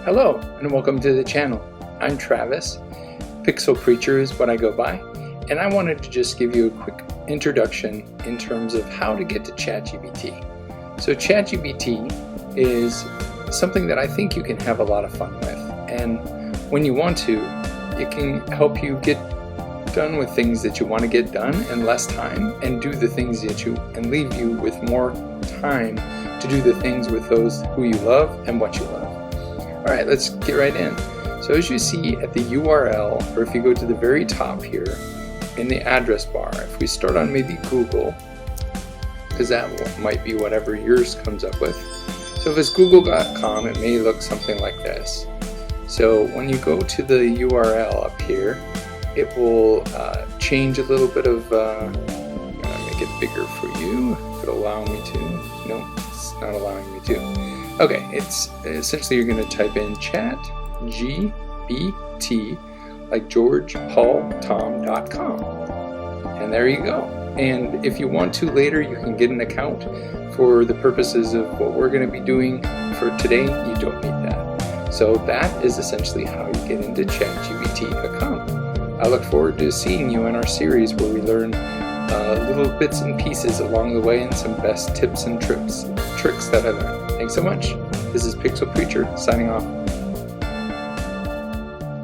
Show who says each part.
Speaker 1: Hello and welcome to the channel. I'm Travis. Pixel Preacher is what I go by, and I wanted to just give you a quick introduction in terms of how to get to ChatGPT. So ChatGPT is something that I think you can have a lot of fun with, and when you want to, it can help you get done with things that you want to get done in less time, and do the things and leave you with more time to do the things with those who you love and what you love. Alright, let's get right in. So as you see at the URL, or if you go to the very top here in the address bar, if we start on maybe Google, because that might be whatever yours comes up with. So if it's google.com, it may look something like this. So when you go to the URL up here, it will change a little bit of, I'm going to make it bigger for you, if it'll allow me to. No, it's not allowing me to. Okay, it's essentially you're going to type in chatGPT, like George, Paul, Tom.com. And there you go. And if you want to later, you can get an account for the purposes of what we're going to be doing for today. You don't need that. So that is essentially how you get into chatGPT.com. I look forward to seeing you in our series where we learn little bits and pieces along the way and some best tips and tricks that I learned. Thanks so much. This is Pixel Preacher signing off.